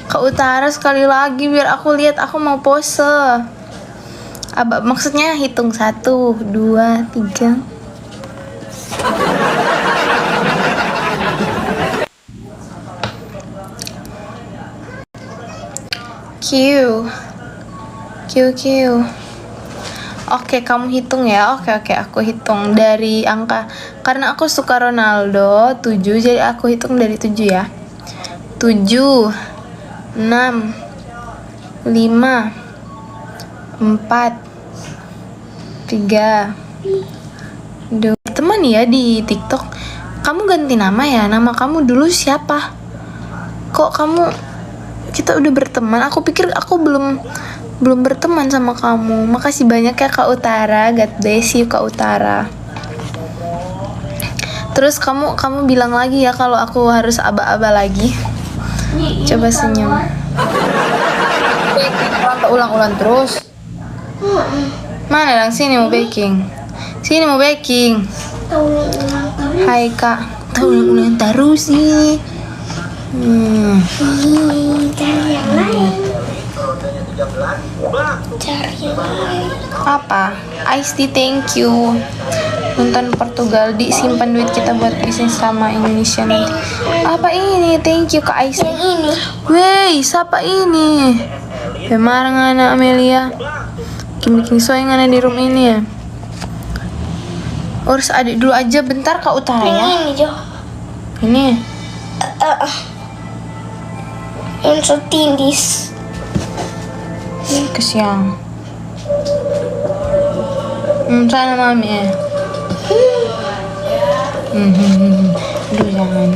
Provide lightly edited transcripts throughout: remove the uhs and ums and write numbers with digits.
Kak Utara sekali lagi biar aku lihat, aku mau pose. Maksudnya hitung 1, 2, 3. Q. Oke, kamu hitung ya. Oke, aku hitung dari angka. Karena aku suka Ronaldo 7, jadi aku hitung dari 7 ya. 7, 6, 5, 4, 3, 2. Teman ya di TikTok. Kamu ganti nama ya? Nama kamu dulu siapa? Kok kita udah berteman? Aku pikir aku belum berteman sama kamu. Makasih banyak ya Kak Utara. God bless you Kak Utara. Terus kamu bilang lagi ya kalau aku harus aba-aba lagi. Coba senyum. Ulang-ulang terus. Mana lang sini mau baking? Sini mau baking. Hai Kak. Tahu ulang terus sih. Cari yang lain. Apa? Ice tea, thank you. Nonton Portugal, disimpan duit kita buat bisnis sama Indonesia nanti. Apa ini? Thank you Kak Ice. Yang ini. Wey, siapa ini? Bemar ngana Amelia. Bikin soy ngana di room ini ya. Urus adik dulu aja bentar Kak Utara ya. Yang ini Jo. Ini. Yang so tindis. Kesiang. Sana mami ya. Aduh jangan.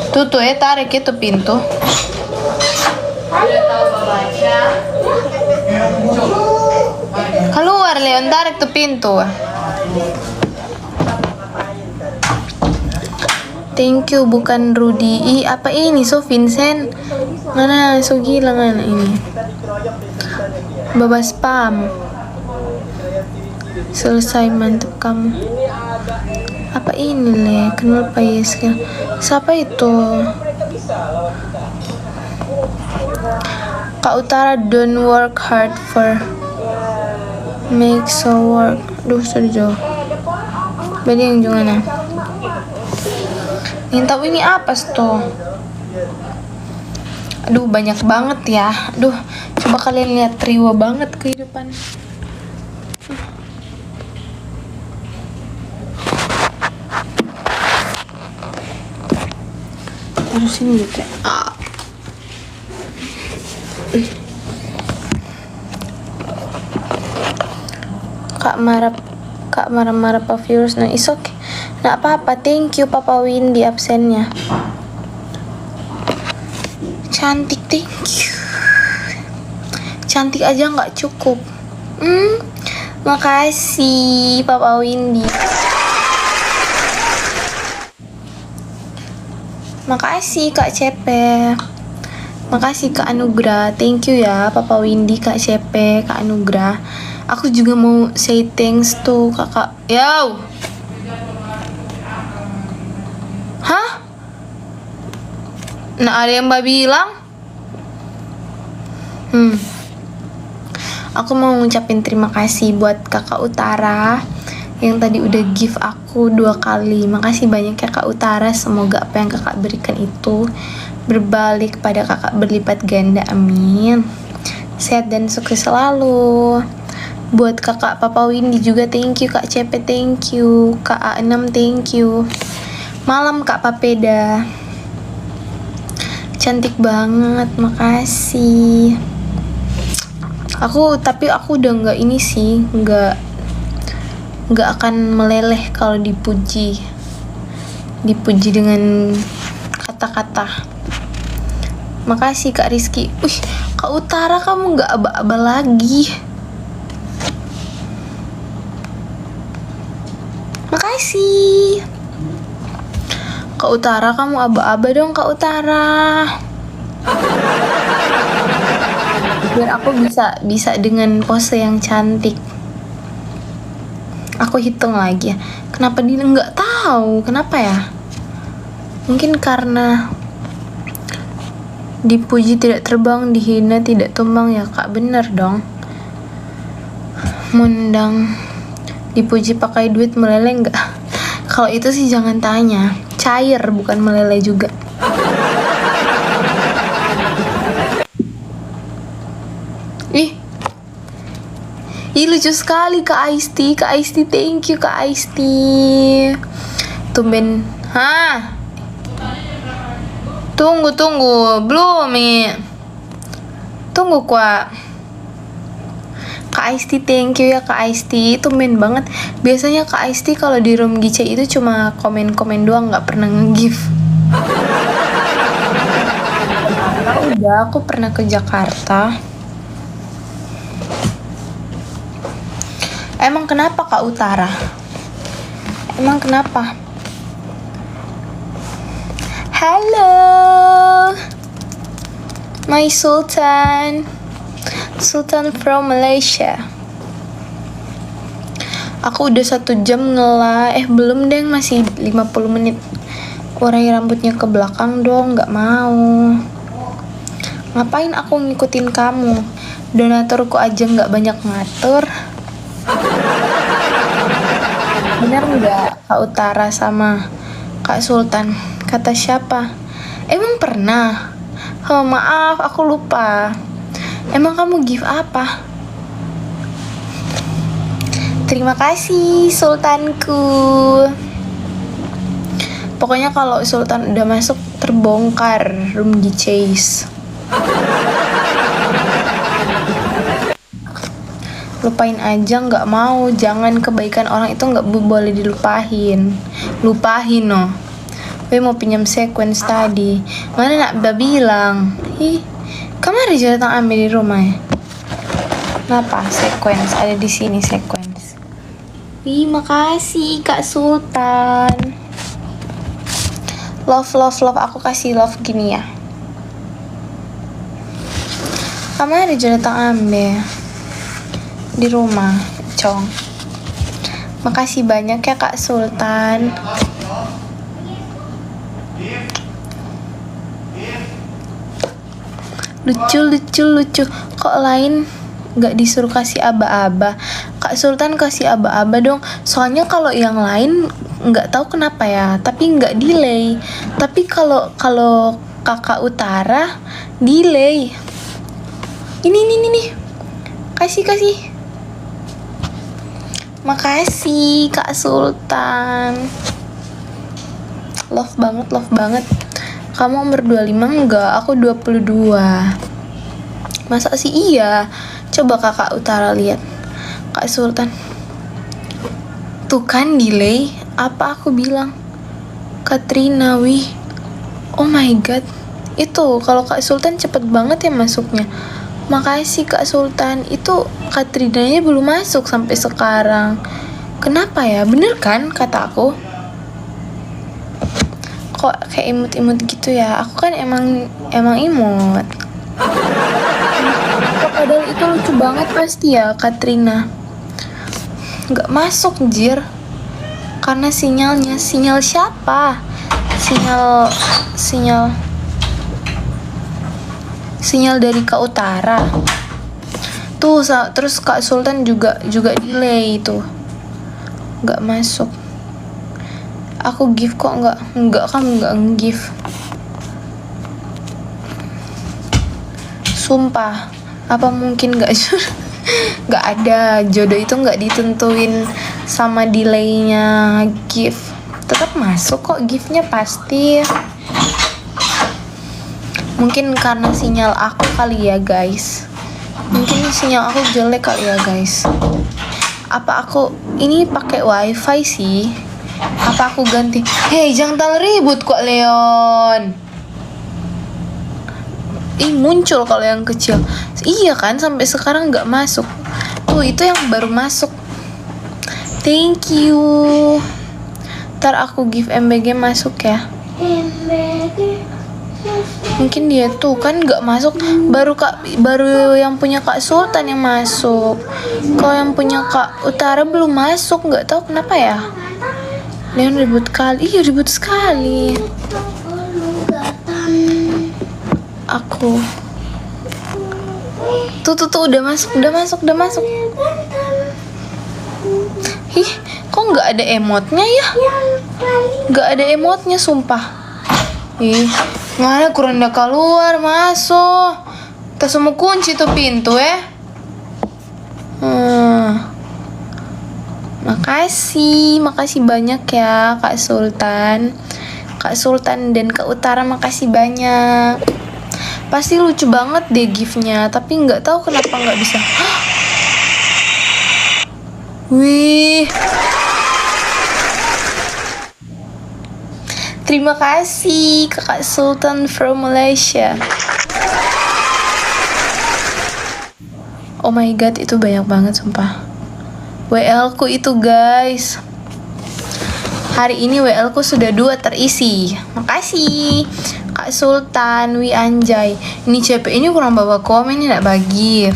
Tuh tarik itu pintu. Keluar Leon, tarik tuh pintu. Thank you, bukan Rudy. Apa ini? So Vincent. Mana so gila mana ini? Baba spam. Selesai, mantep kamu. Apa ini Le? Kenapa ya sekarang? Siapa itu? Kak Utara, don't work hard for make so work. Duh, sudah. Beli yang gimana? Yang tahu ini apa tuh? Aduh, banyak banget ya. Aduh, coba kalian lihat riwa banget kehidupan. Harus ini gitu. Kak marah-marah Pak viewers. Nah, is okay. Nah, apa-apa. Thank you Papa Win di absennya. Cantik, thank you. Cantik aja nggak cukup. Makasih Papa Windy. Makasih Kak Cepe. Makasih Kak Anugrah. Thank you ya Papa Windy, Kak Cepe, Kak Anugrah. Aku juga mau say thanks to Kakak. Yo. Hah? Nah, ada yang Mbak bilang? Aku mau ngucapin terima kasih buat Kakak Utara yang tadi udah give aku 2 kali. Makasih banyak ya Kak Utara. Semoga apa yang Kakak berikan itu berbalik pada Kakak berlipat ganda. Amin. Sehat dan sukses selalu. Buat Kakak Papa Windy juga thank you. Kak CP thank you. Kak A6 thank you. Malam Kak Papeda. Cantik banget, makasih. Tapi aku udah nggak ini sih, nggak akan meleleh kalau dipuji dengan kata-kata. Makasih Kak Rizky. Kak Utara, kamu nggak aba-aba lagi. Makasih Kak Utara, kamu aba-aba dong Kak Utara. Biar aku bisa dengan pose yang cantik. Aku hitung lagi ya. Kenapa dia nggak tahu? Kenapa ya? Mungkin karena Dipuji tidak terbang, dihina tidak tumbang. Ya kak, bener dong. Mundang dipuji pakai duit meleleh nggak? Kalau itu sih jangan tanya. Cair, bukan meleleh juga. Ih, lucu sekali Kak Aisti. Kak Aisti, thank you Kak Aisti. Tumben. Hah? Tunggu. Belum nih. Tunggu Kak. Kak Aisti, thank you ya Kak Aisti. Tumben banget. Biasanya Kak Aisti kalau di room GC itu cuma komen-komen doang, nggak pernah nge-give. Udah, aku pernah ke Jakarta. Emang kenapa Kak Utara? Emang kenapa? Halo, my Sultan from Malaysia. Aku udah 1 jam ngelah. Belum deh, masih 50 menit. Urai rambutnya ke belakang dong, nggak mau. Ngapain aku ngikutin kamu? Donaturku aja nggak banyak ngatur. Bener nggak Kak Utara sama Kak Sultan? Kata siapa? Emang pernah? Oh, maaf, aku lupa. Emang kamu give apa? Terima kasih Sultanku. Pokoknya kalau Sultan udah masuk, terbongkar room di Chase. Lupain aja, nggak mau. Jangan, kebaikan orang itu nggak boleh dilupain. Lupain no. Gue mau pinjam sequence tadi. Mana nak udah bilang? Kamu ada datang ambil di rumah ya? Kenapa? Sequence ada di sini sequence. Makasih Kak Sultan. Love. Aku kasih love gini ya. Kamu ada datang ambil di rumah, Cong. Makasih banyak ya Kak Sultan. Lucu. Kok lain nggak disuruh kasih aba-aba? Kak Sultan kasih aba-aba dong. Soalnya kalau yang lain nggak tahu kenapa ya, tapi nggak delay. Tapi kalau Kakak Utara delay. Ini. Kasih. Makasih Kak Sultan. Love banget. Kamu umur 25 enggak? Aku 22. Masa sih iya? Coba Kakak Utara lihat. Kak Sultan. Tuh kan delay. Apa aku bilang? Katrina, wih. Oh my god. Itu kalau Kak Sultan cepet banget ya masuknya. Makasih Kak Sultan. Itu Katrinanya belum masuk sampai sekarang. Kenapa ya? Bener kan kata aku? Kok kayak imut-imut gitu ya? Aku kan emang imut. Padahal itu lucu banget pasti ya Katrina. Nggak masuk jir. Karena sinyalnya. Sinyal siapa? Sinyal dari Kak Utara. Tuh, terus Kak Sultan juga delay itu. Nggak masuk. Aku give kok nggak kamu nggak nge-give. Sumpah. Apa mungkin nggak nggak ada, jodoh itu nggak ditentuin sama delaynya give. Tetap masuk kok give-nya pasti. Mungkin karena sinyal aku kali ya guys. Mungkin sinyal aku jelek kali ya guys. Apa aku ini pakai wifi sih? Apa aku ganti? Hei, jangan ribut kok Leon. Muncul kalau yang kecil. Iya kan, sampai sekarang nggak masuk. Tuh, itu yang baru masuk. Thank you. Ntar aku give MBG masuk ya. Mungkin dia tuh kan nggak masuk. Baru yang punya Kak Sultan yang masuk. Kalau yang punya Kak Utara belum masuk. Nggak tahu kenapa ya. Leon ribut kali. Iya, ribut sekali. Aku aku. Tuh udah masuk. Ih, kok nggak ada emotnya ya? Nggak ada emotnya sumpah. Ih, mana kuranda keluar masuk. Kita semua kunci tuh pintu ya. Makasih banyak ya Kak Sultan. Kak Sultan dan Kak Utara makasih banyak. Pasti lucu banget deh gift-nya, tapi nggak tahu kenapa nggak bisa. Wih. Terima kasih Kakak Sultan from Malaysia. Oh my god, itu banyak banget sumpah. WL ku itu guys. Hari ini WL ku sudah 2 terisi. Makasih Kak Sultan, wi anjay. Ini CP ini kurang bawa komen, ini gak bagi.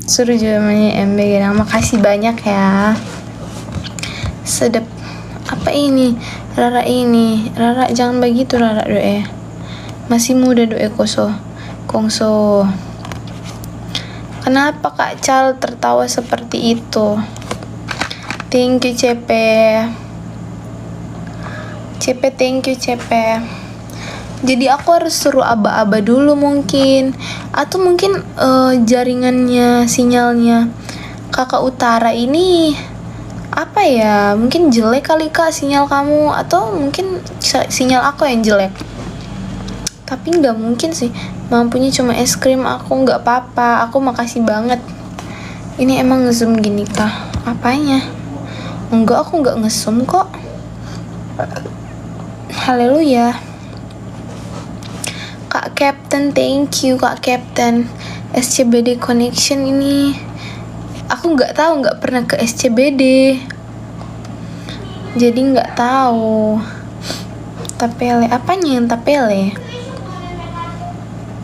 Suruh jamannya MB gitu. Makasih banyak ya. Sedep. Apa ini? Rara ini. Rara jangan begitu Rara doe. Masih muda doe Kongso. Kenapa Kak Cal tertawa seperti itu? Thank you CP. Thank you CP. Jadi aku harus suruh aba-aba dulu mungkin. Atau mungkin jaringannya, sinyalnya Kakak Utara ini apa ya? Mungkin jelek kali Kak sinyal kamu. Atau mungkin sinyal aku yang jelek. Tapi nggak mungkin sih. Mampunya cuma es krim, aku nggak apa-apa. Aku makasih banget. Ini emang nge-zoom gini kah? Apanya? Enggak, aku nggak nge-zoom kok. Haleluya. Kak Captain, thank you Kak Captain. SCBD connection ini aku nggak tahu, nggak pernah ke SCBD. Jadi nggak tahu. Tapele, apanya yang tapele?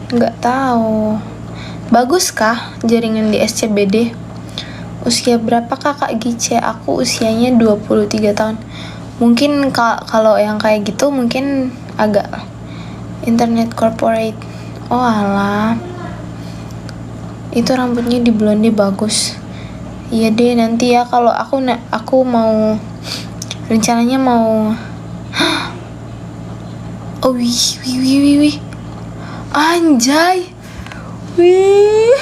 Nggak tahu. Bagus kah jaringan di SCBD? Usia berapa Kakak Gice? Aku usianya 23 tahun. Mungkin kalau yang kayak gitu mungkin agak internet corporate. Oh alah. Itu rambutnya di blonde bagus. Iya deh, nanti ya kalau aku mau rencananya mau. Oh wih. Anjay. Wih.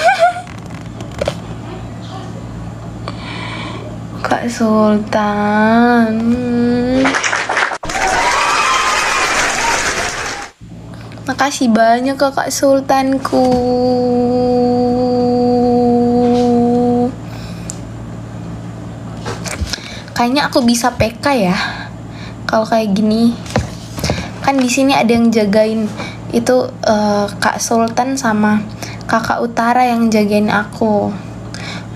Kak Sultan. Makasih banyak Kakak Sultanku. Kayaknya aku bisa PK ya. Kalau kayak gini. Kan di sini ada yang jagain. Itu Kak Sultan sama Kakak Utara yang jagain aku.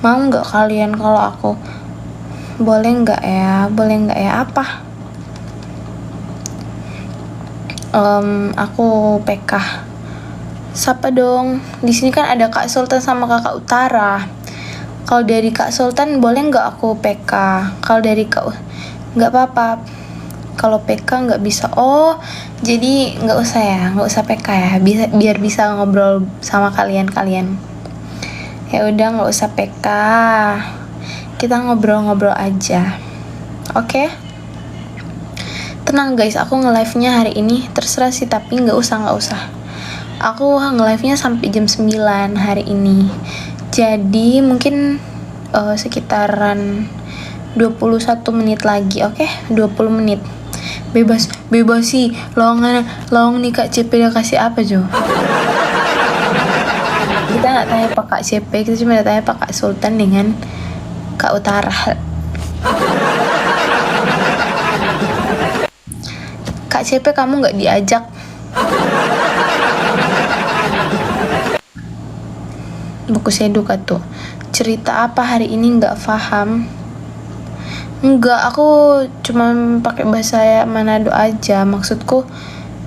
Mau nggak kalian kalau aku? Boleh nggak ya apa? Aku PK. Siapa dong? Di sini kan ada Kak Sultan sama Kakak Utara. Kalau dari Kak Sultan boleh nggak aku PK? Kalau dari nggak apa-apa. Kalau PK nggak bisa. Oh, jadi nggak usah PK ya. Biar bisa ngobrol sama kalian. Ya udah nggak usah PK. Kita ngobrol-ngobrol aja. Oke? Tenang guys, aku nge-live-nya hari ini terserah sih, tapi nggak usah. Aku nge-live-nya sampai jam 9 hari ini. Jadi mungkin sekitaran 21 menit lagi, oke? 20 menit. Bebas sih. Lowong nih Kak CP udah kasih apa Jo? Kita nggak tanya Pak Kak CP, kita cuma tanya Pak Kak Sultan dengan Kak Utara. Kak CP kamu nggak diajak? Buku seduka tuh. Cerita apa hari ini nggak paham? Enggak, aku cuma pakai bahasa Manado aja. Maksudku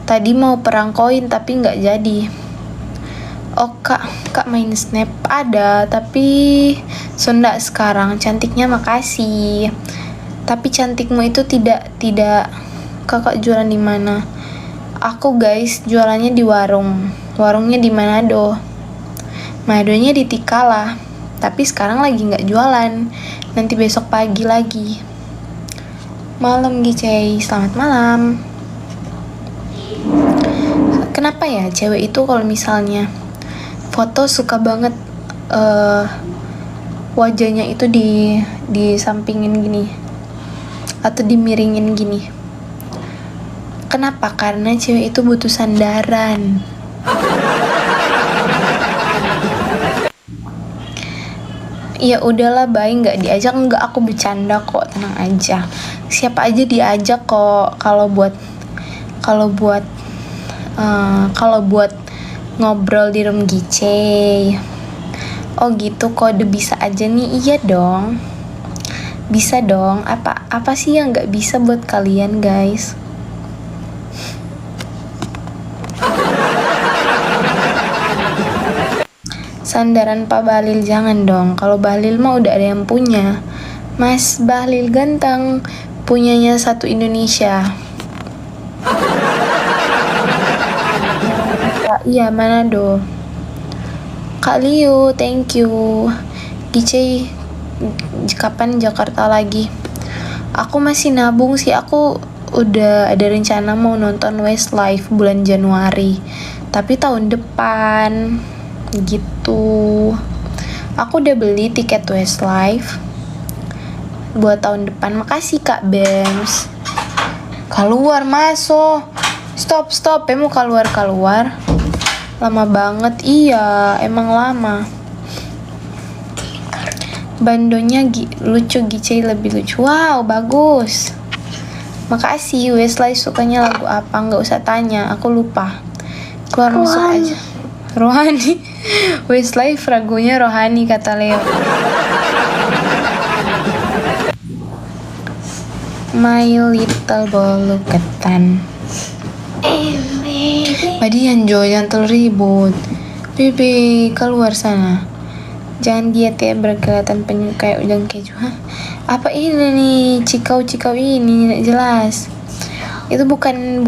tadi mau perang koin tapi nggak jadi. Oh kak main snap ada, tapi Sunda sekarang. Cantiknya makasih. Tapi cantikmu itu tidak kakak jualan di mana? Aku guys jualannya di warungnya di Manado. Manadonya di Tikala, tapi sekarang lagi nggak jualan, nanti besok pagi lagi. Malam Gicey, selamat malam. Kenapa ya cewek itu kalau misalnya foto suka banget wajahnya itu disampingin gini atau dimiringin gini? Kenapa? Karena cewek itu butuh sandaran. Ya udahlah, baik nggak diajak, nggak, aku bercanda kok, tenang aja. Siapa aja diajak kok kalau buat ngobrol di room Gicey. Oh gitu, kode bisa aja nih. Iya dong, bisa dong. Apa sih yang nggak bisa buat kalian guys? Sandaran Pak Bahlil jangan dong. Kalau Bahlil mah udah ada yang punya. Mas Bahlil ganteng, punyanya satu Indonesia. Iya, Manado. Kak Liu, thank you. Gicey, kapan Jakarta lagi? Aku masih nabung sih. Aku udah ada rencana mau nonton Westlife bulan Januari, tapi tahun depan gitu. Aku udah beli tiket Westlife buat tahun depan. Makasih Kak Bems. Keluar masuk. Stop, mau keluar. Lama banget. Iya, emang lama. Bandonya lucu, Gicey lebih lucu. Wow, bagus. Makasih. Westlife sukanya lagu apa? Nggak usah tanya, aku lupa. Keluar masuk aja. Rohani. Westlife ragunya rohani, kata Leo. My little bolu ketan. Badian Jo, jangan terlalu ribut. Bebe, keluar sana. Jangan diet ya, berkelihatan penyu kayak udang keju. Hah? Apa ini nih? Cikau ini tidak jelas. Itu bukan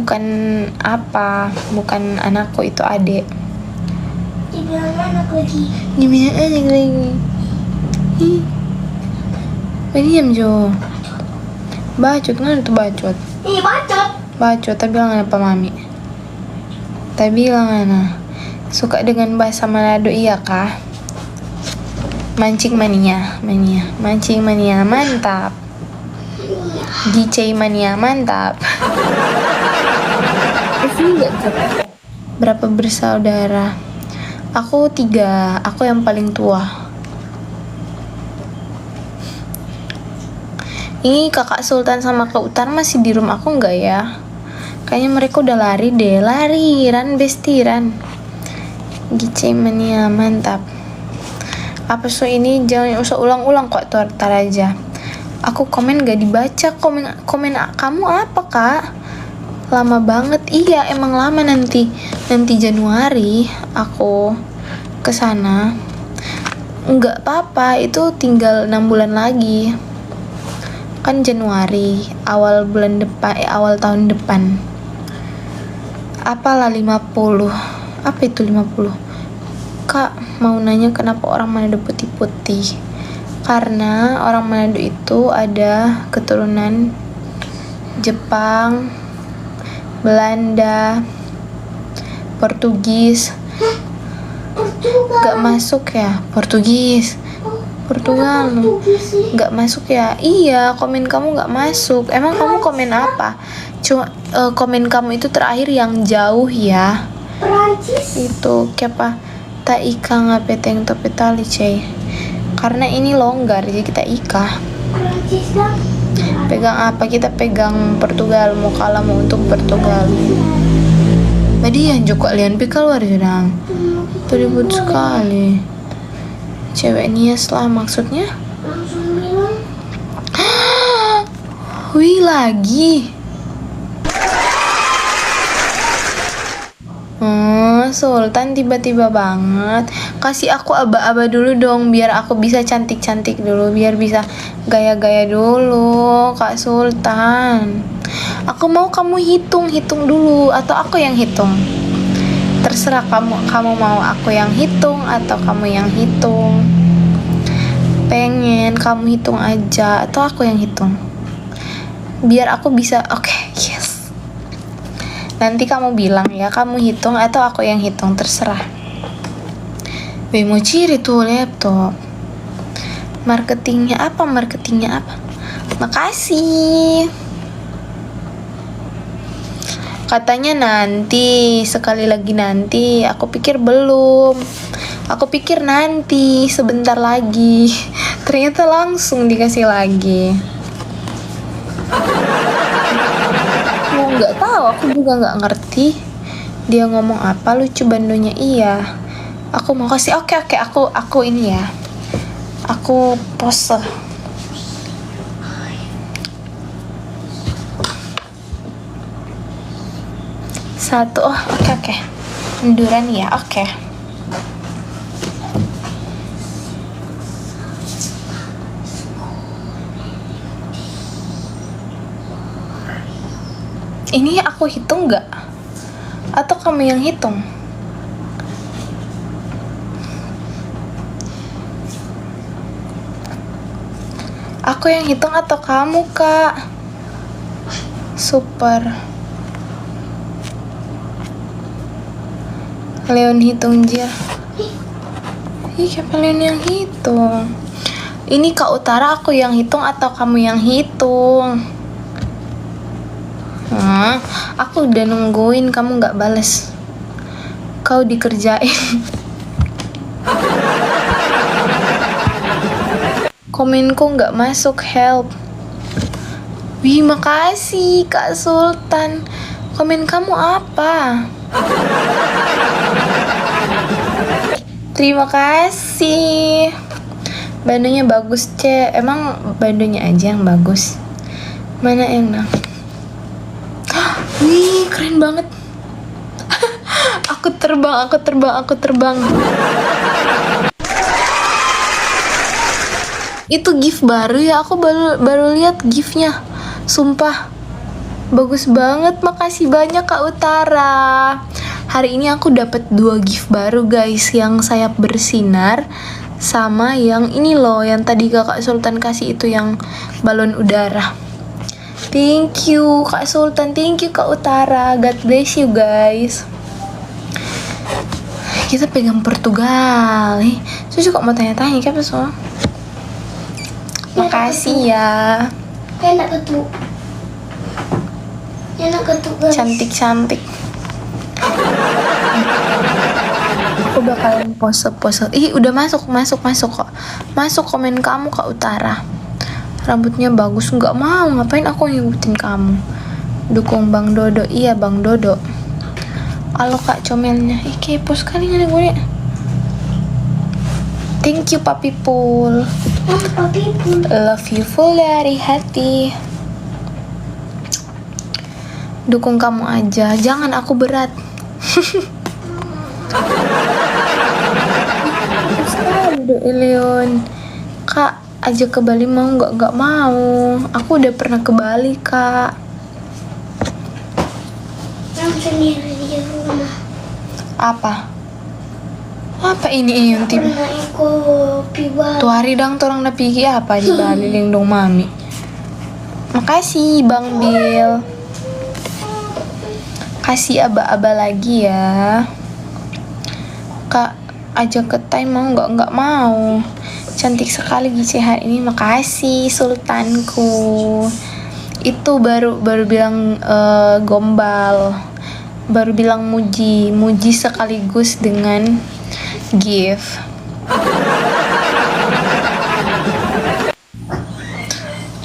anakku, itu adek. Dibilang anak lagi. Ih, diam Jo. Bacot, kan itu bacot. Ih, bacot. Bacot, tapi bilang apa mami? Tapi bilang ana. Suka dengan bahasa Manado, iya kah? Mancing mania, mantap. Gicey mania, mantap. Berapa bersaudara? Aku 3, aku yang paling tua. Ini kakak Sultan sama kak Utara masih di rumah aku nggak ya? Kayaknya mereka udah lari deh, lariran bestiran. Gicey mania, mantap. Apa so ini jangan usah ulang-ulang kok, tar aja. Aku komen gak dibaca. Komen kamu apa kak? Lama banget. Iya emang lama. Nanti Januari aku kesana. Enggak apa-apa, itu tinggal 6 bulan lagi. Kan Januari, awal tahun depan. Apalah 50. Apa itu 50? Kak, mau nanya kenapa orang Manado putih-putih? Karena orang Manado itu ada keturunan Jepang, Belanda, Portugis. Gak masuk ya? Portugis. Portugal. Gak masuk ya? Iya, komen kamu gak masuk. Emang kamu komen apa? Cuma komen kamu itu terakhir yang jauh ya. Perancis. Itu siapa? Tak ika ngapeteng topetali cey. Karena ini longgar jadi kita ika. Perancis kan? Pegang apa? Kita pegang Portugal. Mau kalah mau untuk Portugal. Tadi yang joko lian pikal luar sedang. Ribut sekali. Cewek nias lah maksudnya. Langsung bilang. Wih lagi. Sultan tiba-tiba banget. Kasih aku aba-aba dulu dong, biar aku bisa cantik-cantik dulu, biar bisa gaya-gaya dulu, Kak Sultan. Aku mau kamu hitung dulu atau aku yang hitung. Terserah kamu mau aku yang hitung atau kamu yang hitung. Pengen kamu hitung aja atau aku yang hitung. Biar aku bisa, oke, yes. Nanti kamu bilang ya, kamu hitung atau aku yang hitung, terserah. Wih, mau ciri tuh laptop. Marketingnya apa? Makasih. Katanya nanti, sekali lagi nanti. Aku pikir belum. Aku pikir nanti, sebentar lagi. Ternyata langsung dikasih lagi. Mau nggak tahu, aku juga nggak ngerti. Dia ngomong apa, lucu bandonya iya. Aku mau kasih, oke, aku ini ya. Aku pose. Satu, oh oke. Munduran ya, oke. Ini aku hitung nggak? Atau kamu yang hitung? Aku yang hitung atau kamu, Kak? Super. Leon hitung aja. Ih, siapa Leon yang hitung? Ini Kak Utara, aku yang hitung atau kamu yang hitung? Aku udah nungguin, kamu gak bales. Kau dikerjain. Komenku gak masuk, help. Wih, makasih Kak Sultan. Komen kamu apa? Terima kasih. Bandonya bagus, Ce. Emang bandonya aja yang bagus? Mana enak? Wih, keren banget. Aku terbang. Itu gift baru ya, aku baru lihat giftnya. Sumpah, bagus banget. Makasih banyak Kak Utara. Hari ini aku dapat 2 gift baru guys, yang sayap bersinar sama yang ini loh, yang tadi Kakak Sultan kasih itu, yang balon udara. Thank you Kak Sultan, thank you Kak Utara. God bless you guys. Kita pegang Portugal. Saya juga mau tanya-tanya apa soal. Makasih ya. Enak ketuk guys. Cantik. Aku bakalan pose. Ih, udah masuk kok. Masuk komen kamu Kak Utara. Rambutnya bagus, nggak mau, ngapain aku ngikutin kamu. Dukung Bang Dodo. Iya Bang Dodo. Halo Kak comelnya. Kepo sekali nih gue. Thank you Papi Pool. Papi Pool. Love you full dari hati. Dukung kamu aja, jangan aku berat. Aduh Leon. Kak, ajak ke Bali mau nggak mau. Aku udah pernah ke Bali Kak. Yang sendiri di rumah. Apa ini yang tim? Pernah kopi Bali. Tuh hari dang torang na pigi apa di Bali lindung mami. Makasih Bang Bill. Kasih aba-aba lagi ya. Kak, ajak ke Thai mau nggak mau. Cantik sekali Gici hari ini. Makasih Sultanku. Itu baru bilang gombal. Baru bilang muji sekaligus dengan gift.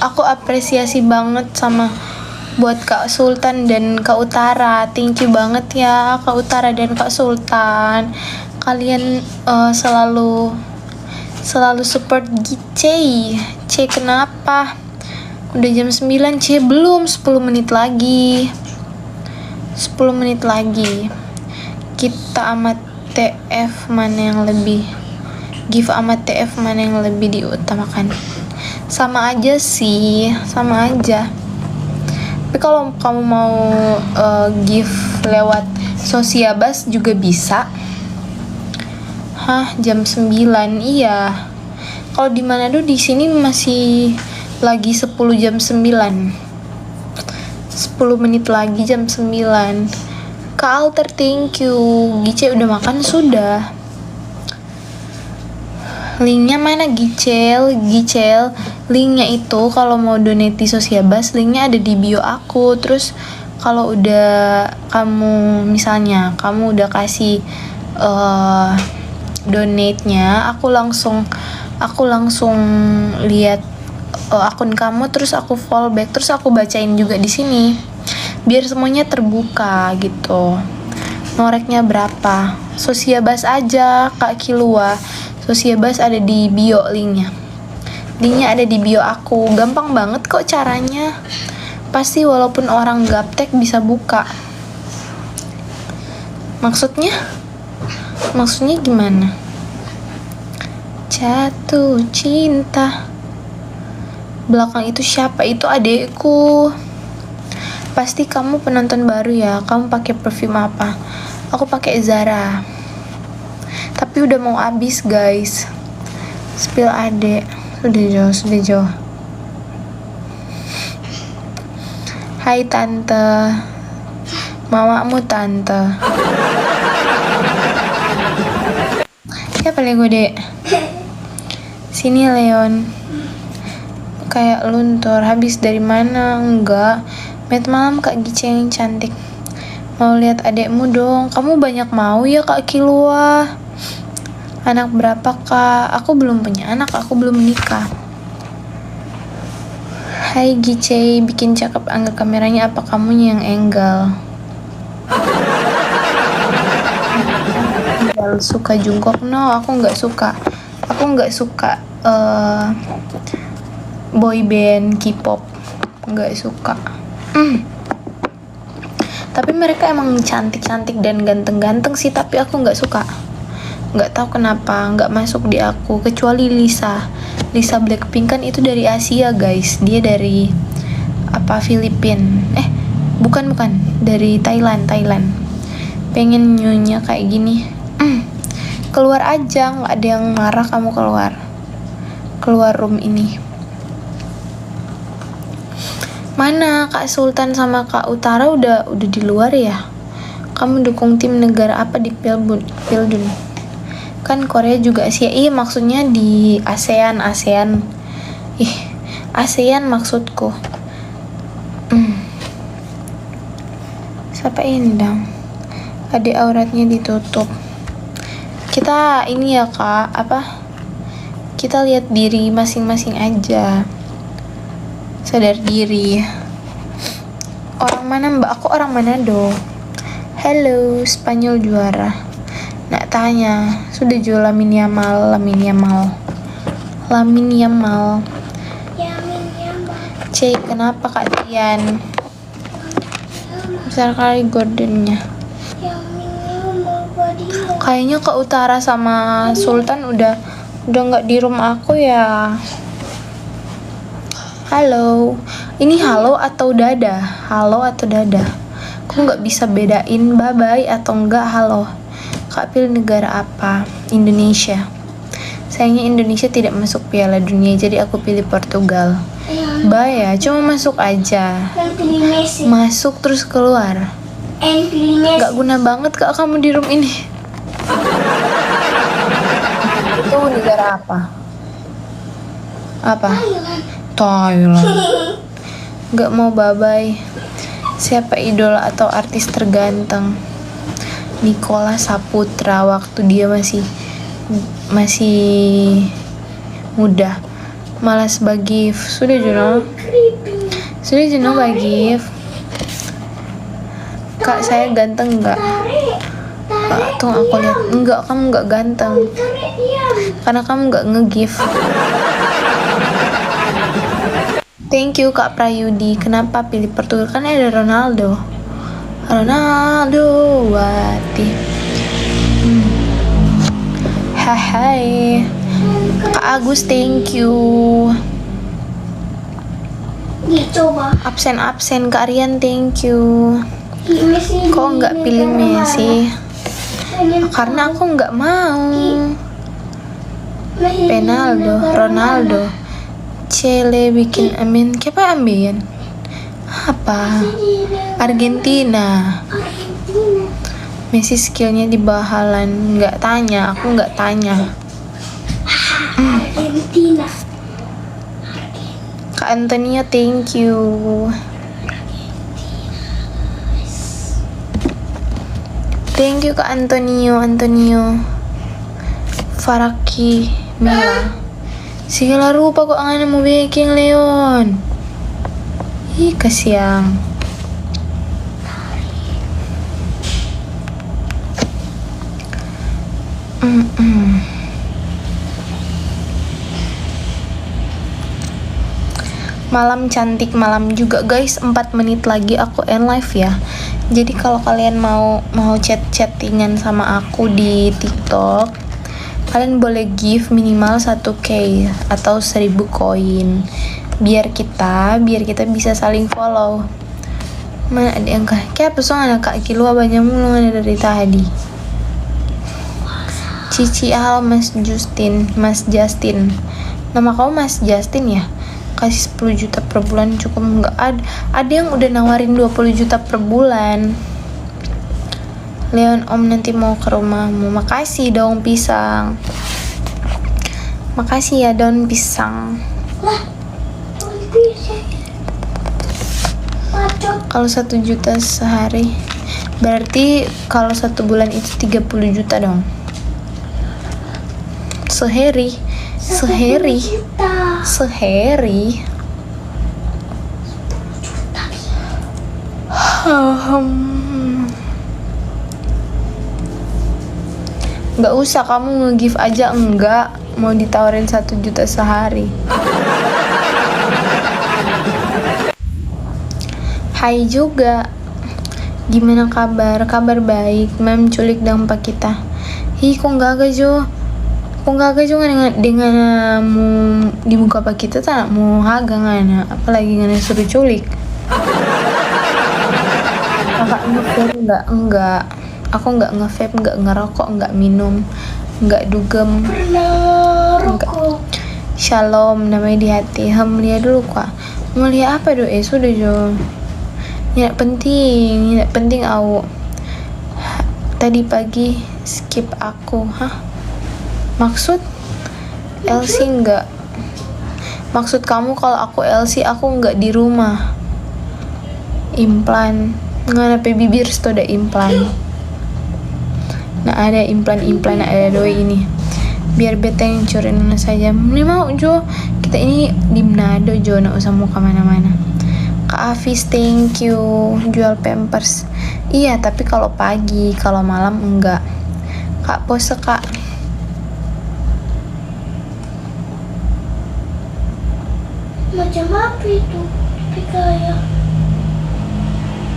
Aku apresiasi banget sama buat Kak Sultan dan Kak Utara. Thank you banget ya Kak Utara dan Kak Sultan. Kalian selalu support Gici. C kenapa? Udah jam 9 C, belum 10 menit lagi. 10 menit lagi. Kita amat TF mana yang lebih, give amat TF mana yang lebih diutamakan. Sama aja sih, sama aja. Tapi kalau kamu mau give lewat Sosiabas juga bisa. Hah, jam 9. Iya. Kalau di Manado di sini masih lagi 10 jam 9. 10 menit lagi jam 9. Kak Alter, thank you. Gice udah makan sudah. Linknya mana Gicel? Gicel, linknya itu kalau mau donate di Sosiabas, linknya ada di bio aku. Terus kalau udah kamu misalnya kamu udah kasih donate-nya, aku langsung lihat akun kamu, terus aku follow back, terus aku bacain juga di sini. Biar semuanya terbuka gitu. Noreknya berapa? Sosiabas aja Kak Kilua. Sosiabas ada di bio linknya. Linknya ada di bio aku. Gampang banget kok caranya. Pasti walaupun orang gaptek bisa buka. Maksudnya gimana? Jatuh cinta. Belakang itu siapa? Itu adekku. Pasti kamu penonton baru ya. Kamu pakai perfume apa? Aku pakai Zara. Tapi udah mau habis guys. Spill adek. Sudah jauh. Hai tante. Mamamu tante. Siapa Lego dek? Sini Leon. Kayak luntur. Habis dari mana? Enggak. Met malam Kak Gice yang cantik. Mau lihat adekmu dong. Kamu banyak mau ya Kak Kilua. Anak berapa Kak? Aku belum punya anak, aku belum menikah. Hai Gice, bikin cakep angga kameranya, apa kamunya yang enggal? Suka Jungkook? No, aku nggak suka. Aku nggak suka boy band K-pop. Nggak suka. Tapi mereka emang cantik-cantik dan ganteng-ganteng sih, tapi aku nggak suka. Nggak tahu kenapa nggak masuk di aku, kecuali Lisa Blackpink kan itu dari Asia guys, dia dari Filipina, bukan dari Thailand. Pengen nyonya kayak gini. Keluar aja, nggak ada yang marah, kamu keluar room ini. Mana Kak Sultan sama Kak Utara udah di luar ya? Kamu dukung tim negara apa di Pildun? Kan Korea juga Asia. Iya, maksudnya di ASEAN. ASEAN maksudku. Siapa Endang? Adik auratnya ditutup. Kita ini ya Kak, kita lihat diri masing-masing aja. Sadar diri. Orang mana Mbak? Aku orang Manado. Halo, Spanyol juara. Nak tanya, sudah jual Lamin Yamal. Cek, kenapa Kak Tian? Besar kali gordennya. Kayaknya Kak Utara sama Sultan udah nggak di room aku ya. Halo, ini halo atau dadah? Aku nggak bisa bedain bye atau enggak halo. Kak pilih negara apa? Indonesia. Sayangnya Indonesia tidak masuk Piala Dunia, jadi aku pilih Portugal. Ya, cuma masuk aja. Masuk terus keluar. Gak guna banget Kak kamu di room ini. Itu negara apa? Thailand. Gak mau bye. Siapa idola atau artis terganteng? Nikola Saputra waktu dia masih muda. Malas bagif. Sudah jenuh bagif. Kak, saya ganteng enggak? Tunggu aku lihat. Enggak, kamu enggak ganteng. Karena kamu enggak nge-give. Thank you Kak Prayudi. Kenapa pilih Portugal? Kan ada Ronaldo Wati. Hai Kak Agus, thank you. Nih coba. Absen Kak Rian, thank you. Messi Kok nggak pilih Messi? Karena aku nggak mau. Ronaldo. Chile bikin amin. Siapa ambilin? Apa? Argentina. Messi skillnya di bahalan. Nggak tanya, aku nggak tanya. Argentina. Kak Antonio, thank you. Thank you Kak Antonio. Faraki Mila. Segala rupa kok angin mau baking Leon. Ih kasiang. Malam cantik, malam juga guys. 4 menit lagi aku end live ya. Jadi kalau kalian mau chattingan sama aku di TikTok, kalian boleh give minimal 1k atau 1000 koin. Biar kita bisa saling follow. Mana ada yang kayak apa soalnya Kak Kilo banyak mulu ada dari tadi. Cici halo Mas Justin. Nama kamu Mas Justin ya? Kasih 10 juta per bulan cukup nggak? Ada yang udah nawarin 20 juta per bulan. Leon, om nanti mau ke rumahmu. Makasih daun pisang. Makasih ya daun pisang. Lah, bisa. Macet. Kalau 1 juta sehari, berarti kalau 1 bulan itu 30 juta dong. Sehari. Nggak usah kamu nge-give aja, enggak mau ditawarin 1 juta sehari. Hai juga, gimana kabar? Kabar baik, mem culik dang pak kita. Hi kok nggak jo dengan mu di muka pak kita tak mau haga ngana, apalagi ngana suruh culik. Kakak nge-vape enggak. Aku nggak nge-vape, nggak ngerokok, nggak minum, nggak dugem. Pernah rokok. Shalom, namanya di hati. Lihat dulu kak. Mau lihat apa doa? Sudah jo. Tidak penting aku. Tadi pagi skip aku, Maksud LC enggak? Maksud kamu kalau aku LC aku nggak di rumah. Implan. Ngana pe bibir stoda implan. Nah ada implan ada doi ini. Biar beta yang curin saja. Ini mau Jo. Kita ini di Manado Jo, nggak usah mau kemana-mana. Kak Afis, thank you. Jual pampers. Iya, tapi kalau pagi, kalau malam enggak. Kak pose kak. Macam apa itu? Tapi kayak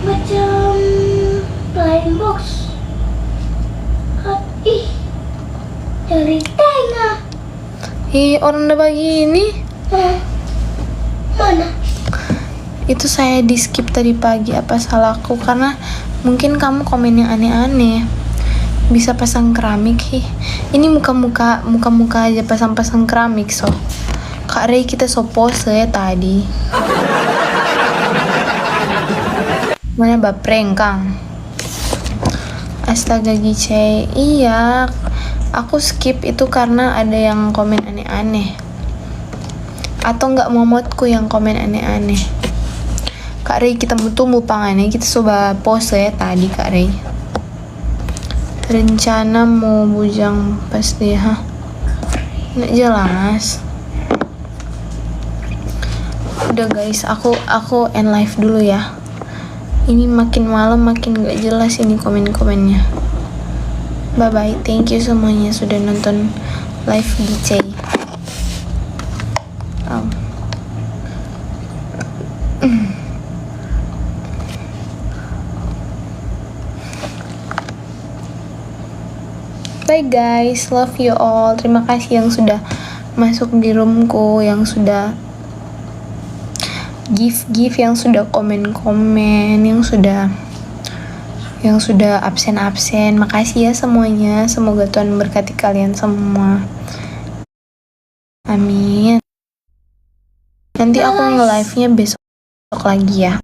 macam blind box. Ih, dari tengah. Orang udah begini. Mana? Itu saya di skip tadi pagi, apa salahku? Karena mungkin kamu komen yang aneh-aneh. Bisa pasang keramik. Ini muka-muka aja pasang keramik so. Kak Rey kita so pose ya tadi. Mana bapreng Kang? Astaga Gice. Iya, aku skip itu karena ada yang komen aneh-aneh. Atau nggak momotku yang komen aneh-aneh. Kak Rey kita tumbuh pangannya, kita coba pose ya tadi Kak Rey. Rencana mau bujang pas dia, nggak jelas. Udah guys, aku end live dulu ya. Ini makin malam makin nggak jelas ini komen-komennya. Bye bye, thank you semuanya sudah nonton live DJ. Bye guys, love you all. Terima kasih yang sudah masuk di roomku, yang sudah gift yang sudah komen-komen, yang sudah absen-absen. Makasih ya semuanya. Semoga Tuhan memberkati kalian semua. Amin. Nanti aku nge-live-nya besok lagi ya.